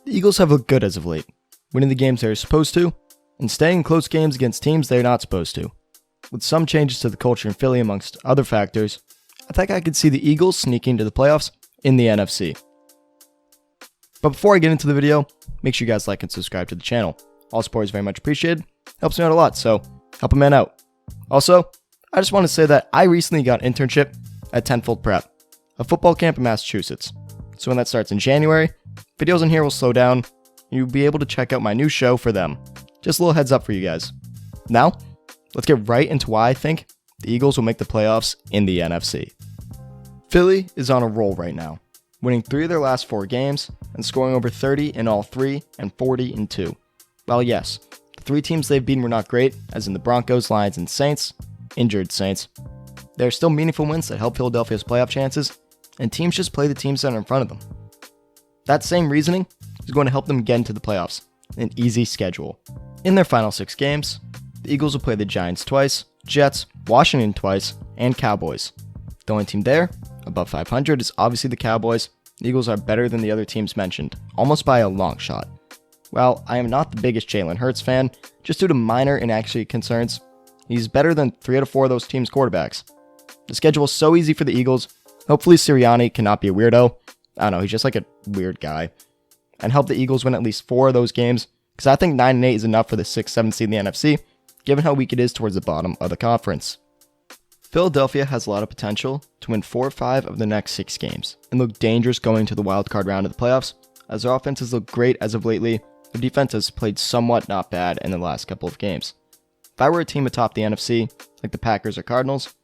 The Eagles have looked good as of late, winning the games they're supposed to, and staying in close games against teams they're not supposed to. With some changes to the culture in Philly amongst other factors, I think I could see the Eagles sneaking into the playoffs in the NFC. But before I get into the video, make sure you guys like and subscribe to the channel. All support is very much appreciated, helps me out a lot, so help a man out. Also, I just want to say that I recently got an internship at Tenfold Prep, a football camp in Massachusetts. So when that starts in January, videos in here will slow down, and you'll be able to check out my new show for them. Just a little heads up for you guys. Now, let's get right into why I think the Eagles will make the playoffs in the NFC. Philly is on a roll right now, winning 3 of their last 4 games and scoring over 30 in all 3 and 40 in 2. While yes, the 3 teams they've beaten were not great, as in the Broncos, Lions, and Saints, injured Saints, there are still meaningful wins that help Philadelphia's playoff chances, and teams just play the teams that are in front of them. That same reasoning is going to help them get into the playoffs, an easy schedule. In their final 6 games, the Eagles will play the Giants twice, Jets, Washington twice, and Cowboys. The only team there, above 500, is obviously the Cowboys. The Eagles are better than the other teams mentioned, almost by a long shot. While I am not the biggest Jalen Hurts fan, just due to minor inaccuracy concerns, he's better than 3 out of 4 of those teams' quarterbacks. The schedule is so easy for the Eagles. Hopefully Sirianni cannot be a weirdo. I don't know, he's just like a weird guy. And help the Eagles win at least 4 of those games, because I think 9-8 is enough for the 6th-7th seed in the NFC, given how weak it is towards the bottom of the conference. Philadelphia has a lot of potential to win 4 or 5 of the next 6 games, and look dangerous going to the wildcard round of the playoffs, as their offenses look great as of lately. Their defense has played somewhat not bad in the last couple of games. If I were a team atop the NFC, like the Packers or Cardinals,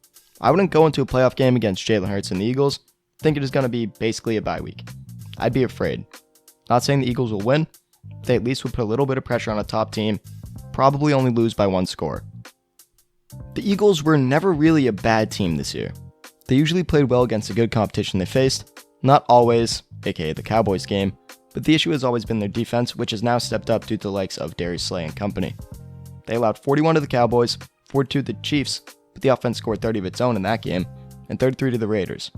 I wouldn't go into a playoff game against Jalen Hurts and the Eagles, think it is going to be basically a bye week. I'd be afraid. Not saying the Eagles will win, but they at least would put a little bit of pressure on a top team, probably only lose by 1 score. The Eagles were never really a bad team this year. They usually played well against the good competition they faced, not always, aka the Cowboys game, but the issue has always been their defense, which has now stepped up due to the likes of Darius Slay and company. They allowed 41 to the Cowboys, 42 to the Chiefs, but the offense scored 30 of its own in that game, and 33 to the Raiders.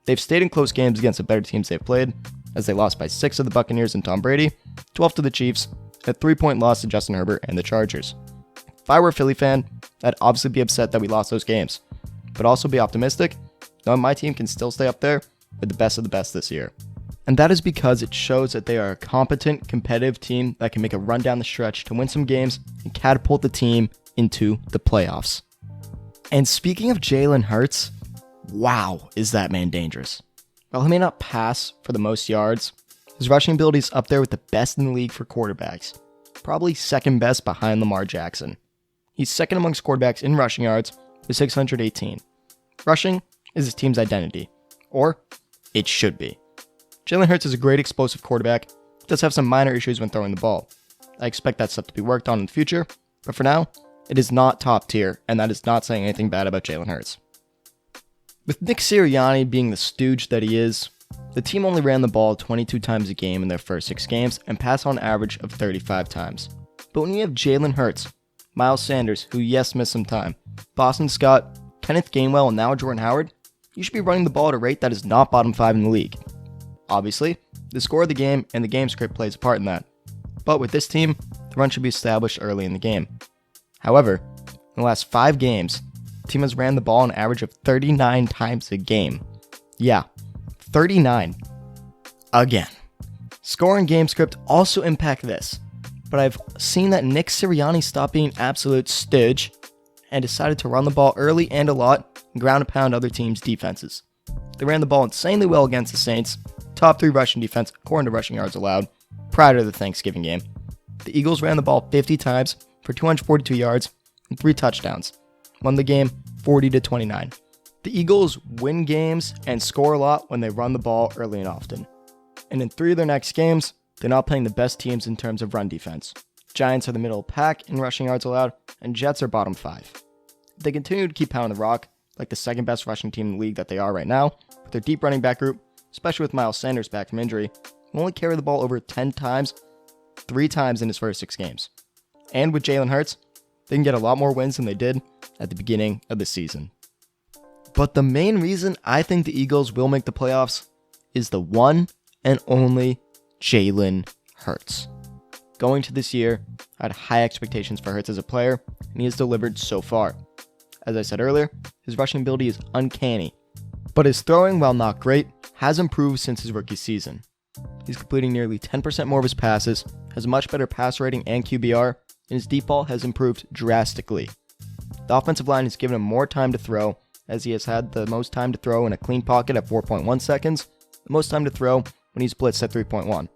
They've stayed in close games against the better teams they've played, as they lost by 6 to the Buccaneers and Tom Brady, 12 to the Chiefs, a 3-point loss to Justin Herbert and the Chargers. If I were a Philly fan, I'd obviously be upset that we lost those games, but also be optimistic, knowing my team can still stay up there with the best of the best this year. And that is because it shows that they are a competent, competitive team that can make a run down the stretch to win some games and catapult the team into the playoffs. And speaking of Jalen Hurts, wow, is that man dangerous. While he may not pass for the most yards, his rushing ability is up there with the best in the league for quarterbacks, probably second best behind Lamar Jackson. He's second amongst quarterbacks in rushing yards with 618. Rushing is his team's identity, or it should be. Jalen Hurts is a great explosive quarterback, does have some minor issues when throwing the ball. I expect that stuff to be worked on in the future, but for now, it is not top tier, and that is not saying anything bad about Jalen Hurts. With Nick Sirianni being the stooge that he is, the team only ran the ball 22 times a game in their first 6 games and passed on an average of 35 times. But when you have Jalen Hurts, Miles Sanders, who yes missed some time, Boston Scott, Kenneth Gainwell, and now Jordan Howard, you should be running the ball at a rate that is not bottom 5 in the league. Obviously, the score of the game and the game script plays a part in that. But with this team, the run should be established early in the game. However, in the last 5 games, the team has ran the ball an average of 39 times a game. Yeah, 39. Again. Score and game script also impact this, but I've seen that Nick Sirianni stopped being absolute stooge and decided to run the ball early and a lot and ground and pound other teams' defenses. They ran the ball insanely well against the Saints, top 3 rushing defense according to rushing yards allowed, prior to the Thanksgiving game. The Eagles ran the ball 50 times for 242 yards and 3 touchdowns, won the game 40-29. The Eagles win games and score a lot when they run the ball early and often. And in 3 of their next games, they're not playing the best teams in terms of run defense. Giants are the middle of the pack in rushing yards allowed, and Jets are bottom 5. If they continue to keep pounding the rock, like the second best rushing team in the league that they are right now, with their deep running back group, especially with Miles Sanders back from injury, will only carry the ball over 10 times, 3 times in his first 6 games. And with Jalen Hurts, they can get a lot more wins than they did at the beginning of the season. But the main reason I think the Eagles will make the playoffs is the one and only Jalen Hurts. Going to this year, I had high expectations for Hurts as a player, and he has delivered so far. As I said earlier, his rushing ability is uncanny, but his throwing, while not great, has improved since his rookie season. He's completing nearly 10% more of his passes, has a much better pass rating and QBR, and his deep ball has improved drastically. The offensive line has given him more time to throw, as he has had the most time to throw in a clean pocket at 4.1 seconds, the most time to throw when he's blitzed at 3.1.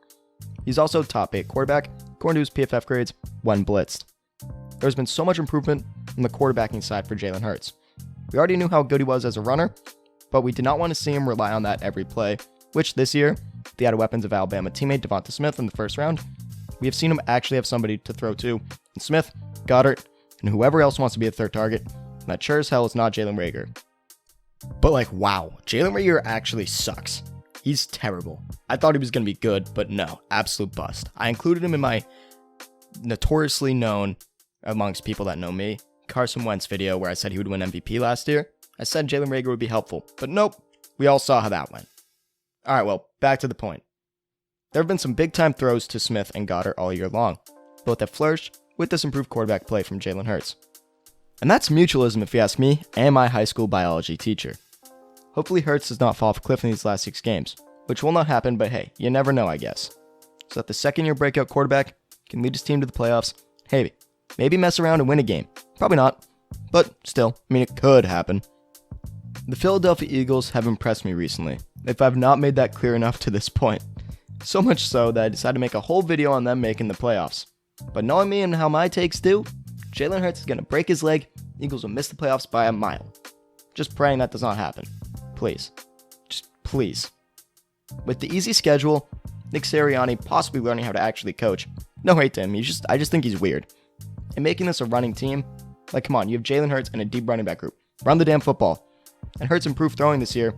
He's also a top 8 quarterback, according to his PFF grades, when blitzed. There's been so much improvement on the quarterbacking side for Jalen Hurts. We already knew how good he was as a runner, but we did not want to see him rely on that every play, which this year, with the added weapons of Alabama teammate Devonta Smith in the first round, we have seen him actually have somebody to throw to, and Smith, Goddard, and whoever else wants to be a third target, and that sure as hell is not Jalen Reagor. But wow, Jalen Reagor actually sucks. He's terrible. I thought he was going to be good, but no, absolute bust. I included him in my notoriously known, amongst people that know me, Carson Wentz video where I said he would win MVP last year. I said Jalen Reagor would be helpful, but nope, we all saw how that went. Alright, well, back to the point. There have been some big-time throws to Smith and Goddard all year long. Both have flourished with this improved quarterback play from Jalen Hurts. And that's mutualism if you ask me and my high school biology teacher. Hopefully Hurts does not fall off a cliff in these last 6 games, which will not happen, but hey, you never know, I guess. So that the second-year breakout quarterback can lead his team to the playoffs, hey, maybe mess around and win a game. Probably not, but still, it could happen. The Philadelphia Eagles have impressed me recently, if I've not made that clear enough to this point. So much so that I decided to make a whole video on them making the playoffs. But knowing me and how my takes do, Jalen Hurts is going to break his leg, Eagles will miss the playoffs by a mile. Just praying that does not happen. Please. Just please. With the easy schedule, Nick Sirianni possibly learning how to actually coach. No hate to him, I just think he's weird. And making this a running team, come on, you have Jalen Hurts and a deep running back group. Run the damn football. And Hurts improved throwing this year.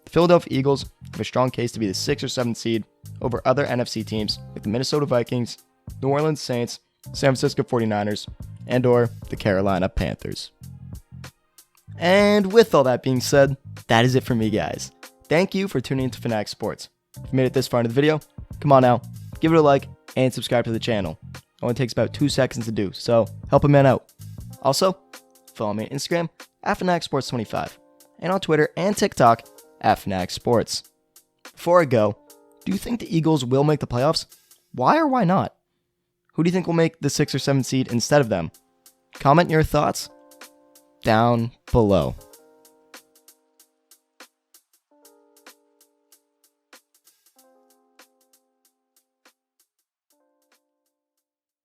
The Philadelphia Eagles have a strong case to be the 6th or 7th seed over other NFC teams like the Minnesota Vikings, New Orleans Saints, San Francisco 49ers, and or the Carolina Panthers. And with all that being said, that is it for me, guys. Thank you for tuning into Fanatic Sports. If you made it this far into the video, come on now, give it a like and subscribe to the channel. It only takes about 2 seconds to do, so help a man out. Also, follow me on Instagram at FanaticSports25 and on Twitter and TikTok at Fanatic Sports. Before I go, do you think the Eagles will make the playoffs? Why or why not? Who do you think will make the 6th or 7th seed instead of them? Comment your thoughts down below.